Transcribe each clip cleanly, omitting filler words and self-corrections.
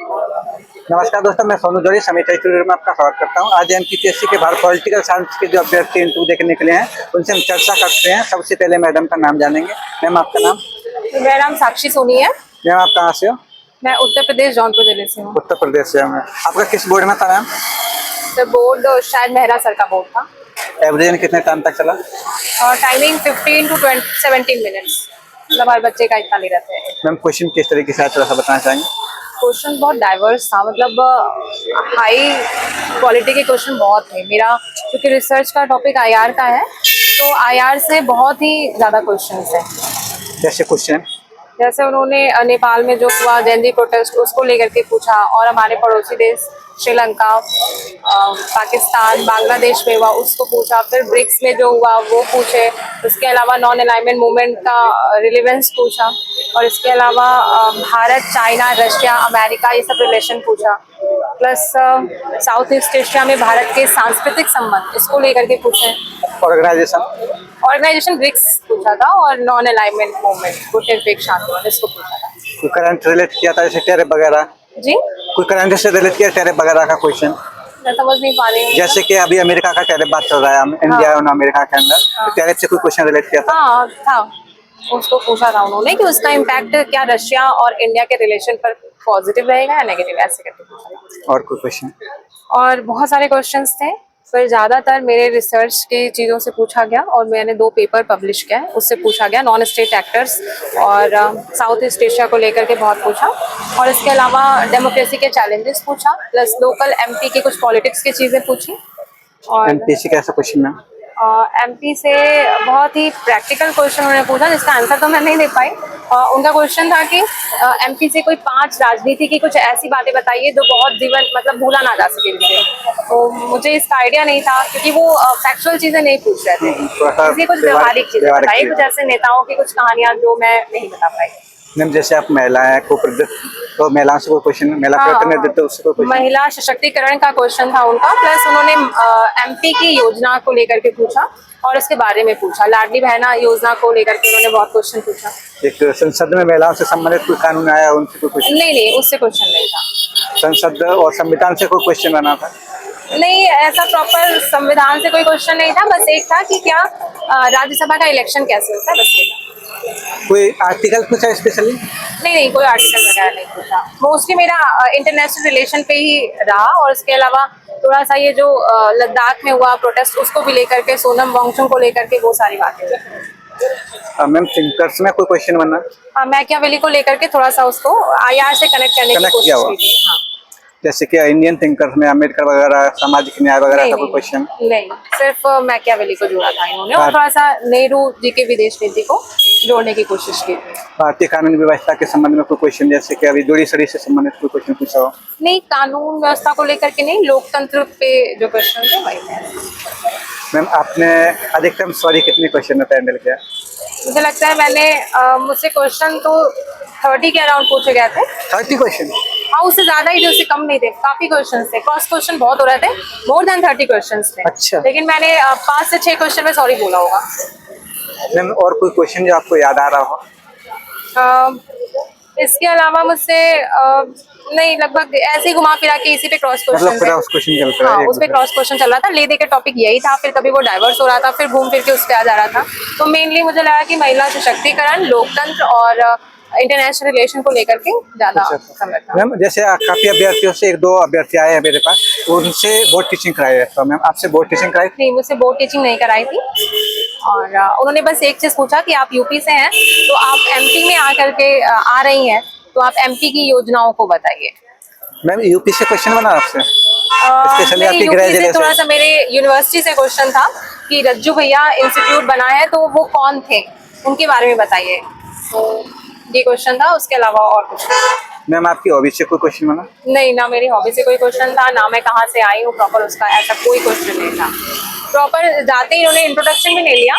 नमस्कार दोस्तों, मैं सोनू जोड़ी समिति स्टूडियो में आपका स्वागत करता हूं। आज एमपीसीएससी के बाहर पॉलिटिकल साइंस के जो अभ्यर्थी इंटरव्यू देखने के लिए हैं उनसे हम चर्चा करते हैं। सबसे पहले मैडम का नाम जानेंगे। मैम, आपका नाम? मेरा नाम साक्षी सोनी है। मैम, आप कहाँ से हो? मैं उत्तर प्रदेश जौनपुर जिले से हूँ। उत्तर प्रदेश से। मैं आपका किस बोर्ड में था मैम? तो बोर्ड शायद मेहरा सर का बोर्ड था। एवरेज कितने टाइम तक चला? और टाइमिंग 15 to 17 मिनट्स, मतलब हर बच्चे का इतना ले रहते हैं। मैम, क्वेश्चन किस तरीके से थोड़ा सा बताना चाहेंगे? क्वेश्चन बहुत डाइवर्स था, मतलब हाई क्वालिटी के क्वेश्चन बहुत थे। मेरा क्योंकि रिसर्च का टॉपिक आईआर का है, तो आईआर से बहुत ही ज़्यादा क्वेश्चन हैं। जैसे क्वेश्चन? जैसे उन्होंने नेपाल में जो हुआ जेनजी प्रोटेस्ट उसको लेकर के पूछा, और हमारे पड़ोसी देश श्रीलंका, पाकिस्तान, बांग्लादेश में हुआ उसको पूछा। फिर ब्रिक्स में जो हुआ वो पूछे। उसके अलावा नॉन अलाइनमेंट मूवमेंट का रिलेवेंस पूछा। और इसके अलावा भारत, चाइना, रशिया, अमेरिका, ये सब रिलेशन पूछा। प्लस साउथ ईस्ट एशिया में भारत के सांस्कृतिक संबंध इसको लेकर के पूछे। ऑर्गेनाइजेशन ब्रिक्स पूछा था, और नॉन अलाइनमेंट मूवमेंट गुटेनबर्ग आंदोलन इसको पूछा था। कोई करंट रिलेट किया था जैसे टेरिफ वगैरह? जी, कोई करंट से रिलेट किया टेरिफ वगैरह का क्वेश्चन? मैं समझ नहीं पा रही हूँ। जैसे कि अभी अमेरिका का टेरिफ बात चल रहा है, इंडिया और अमेरिका के अंदर, तो टेरिफ से कोई क्वेश्चन रिलेट किया था? हाँ था, उसको पूछा था उन्होंने कि उसका इम्पैक्ट क्या रशिया और इंडिया के रिलेशन पर पॉजिटिव रहेगा या नेगेटिव, ऐसे करके पूछा था। और कोई क्वेश्चन? और बहुत सारे क्वेश्चंस थे, पर ज़्यादातर मेरे रिसर्च की चीज़ों से पूछा गया, और मैंने 2 पेपर पब्लिश किया है, उससे पूछा गया। नॉन स्टेट एक्टर्स और साउथ ईस्ट एशिया को लेकर के बहुत पूछा, और इसके अलावा डेमोक्रेसी के चैलेंजेस पूछा, प्लस लोकल एमपी की कुछ पॉलिटिक्स की चीज़ें पूछी। और एमपीसी कैसा क्वेश्चन मैम? एमपी से बहुत ही प्रैक्टिकल क्वेश्चन उन्होंने पूछा, जिसका आंसर तो मैं नहीं दे पाई। उनका क्वेश्चन था कि एमपी से कोई 5 राजनीति की कुछ ऐसी बातें बताइए जो बहुत जीवन मतलब भूला ना जा सके जिसे। तो मुझे इसका आइडिया नहीं था, क्योंकि वो फैक्चुअल चीज़ें नहीं पूछ रहे थे, इसलिए कुछ व्यवहारिक चीज़ें बताइए, कुछ ऐसे नेताओं की कुछ कहानियाँ जो मैं नहीं बता पाई। मैम, जैसे आप महिला है, तो महिलाओं से कोई क्वेश्चन, महिला प्रतिनिधित्व, उससे कोई क्वेश्चन? महिला सशक्तिकरण का क्वेश्चन था उनका, प्लस उन्होंने एमपी की योजना को लेकर के पूछा, और उसके बारे में पूछा। लाडली बहना योजना को लेकर के उन्होंने बहुत क्वेश्चन पूछा। एक संसद में महिलाओं से संबंधित कोई कानून आया, उनसे कोई क्वेश्चन? नहीं, उससे क्वेश्चन नहीं था। संसद और संविधान से कोई क्वेश्चन बना था? नहीं, ऐसा प्रॉपर संविधान से कोई क्वेश्चन नहीं था। बस एक था कि क्या राज्यसभा का इलेक्शन कैसे होता है, बस ये था। कोई आर्टिकल पूछा स्पेशली? नहीं, कोई आर्टिकल वगैरह नहीं पूछा। मोस्टली मेरा इंटरनेशनल रिलेशन पे ही रहा, और इसके अलावा थोड़ा सा ये जो लद्दाख में हुआ प्रोटेस्ट उसको भी लेकर के, सोनम वांगचुक को लेकर के, वो सारी बातें। मैम, थिंकर्स में कोई क्वेश्चन बना? हाँ, मैकियावेली को लेकर के थोड़ा सा उसको आईआर से कनेक्ट करने की कोशिश की थी। हाँ, जैसे कि इंडियन थिंकर्स में अम्बेडकर वगैरह, सामाजिक न्याय वगैरह का कोई क्वेश्चन? नहीं, सिर्फ मैकियावेली को जोड़ा था इन्होंने, और थोड़ा सा नेहरू जी के विदेश नीति को जोड़ने की कोशिश की थी। भारतीय कानून व्यवस्था के संबंध में कोई क्वेश्चन, जैसे कि अभी जोड़ी सड़ी से संबंधित कोई क्वेश्चन पूछा हो? नहीं, कानून व्यवस्था को लेकर के नहीं, लोकतंत्र पे जो क्वेश्चन थे वही थे। मैम, आपने अधिकतम सॉरी कितने क्वेश्चन में हैंडल किया? मुझे लगता है मैंने मुझसे क्वेश्चन तो 30 के अराउंड पूछे गए थे। 30 क्वेश्चन? हाँ, उससे ज्यादा ही थे, उससे कम नहीं थे। काफी क्वेश्चन थे, क्रॉस क्वेश्चन बहुत हो रहे थे, मोर देन 30 क्वेश्चन थे। अच्छा। लेकिन मैंने 5 से 6 क्वेश्चन में सॉरी बोला होगा। मैम, और कोई क्वेश्चन जो आपको याद आ रहा हो? इसके अलावा मुझसे नहीं, लगभग ऐसे ही घुमा फिरा के इसी पे क्रॉस क्वेश्चन मतलब क्रॉस क्वेश्चन चल रहा है? हाँ, उस पे क्रॉस क्वेश्चन चल रहा था। ले दे के टॉपिक यही था, फिर कभी वो डाइवर्स हो रहा था, फिर घूम फिर के उस पे आ जा रहा था। तो मेनली मुझे लगा कि महिला सशक्तिकरण, लोकतंत्र और इंटरनेशनल रिलेशन को लेकर के ज्यादा समय था। मैम, जैसे काफी अभ्यर्थियों से 1-2 अभ्यर्थी आए हैं मेरे पास, उनसे बोर्ड टीचिंग कराई है, तो मैम आपसे बोर्ड टीचिंग कराई? नहीं, मुझसे बोर्ड टीचिंग नहीं कराई थी, और उन्होंने बस एक चीज पूछा कि आप यूपी से हैं, तो आप एमपी में आकर के आ रही हैं, तो आप एमपी की योजनाओं को बताइए। मैम, यूपी से क्वेश्चन बना आपसे? स्पेशली आपकी यूपी से थोड़ा सा मेरे यूनिवर्सिटी से क्वेश्चन था कि रज्जू भैया इंस्टीट्यूट बना है, तो वो कौन थे, उनके बारे में बताइए। तो ये क्वेश्चन था, उसके अलावा और कुछ नहीं। मैम, आपकी हॉबी से कोई क्वेश्चन बना? नहीं, ना मेरी हॉबी से कोई क्वेश्चन था, ना मैं कहाँ से आई हूँ प्रॉपर, उसका ऐसा कोई क्वेश्चन नहीं था। प्रॉपर जाते ही उन्होंने इंट्रोडक्शन भी नहीं लिया,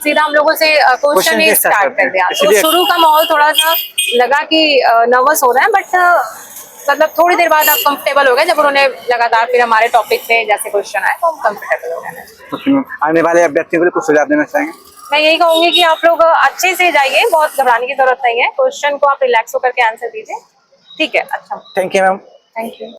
सीधा हम लोगों से क्वेश्चन ही स्टार्ट कर दिया। तो शुरू का माहौल थोड़ा सा लगा कि नर्वस हो रहा है, बट मतलब थोड़ी देर बाद आप कंफर्टेबल हो गए, जब उन्होंने लगातार फिर हमारे टॉपिक पे जैसे क्वेश्चन आए तो हम कंफर्टेबल हो गए। आने वाले अभ्यर्थियों को कुछ सुझाव देना चाहेंगे? मैं यही कहूंगी कि आप लोग अच्छे से जाइए, बहुत घबराने की जरूरत नहीं है, क्वेश्चन को आप रिलैक्स होकर के आंसर दीजिए। ठीक है, अच्छा, thank you ma'am. Thank you.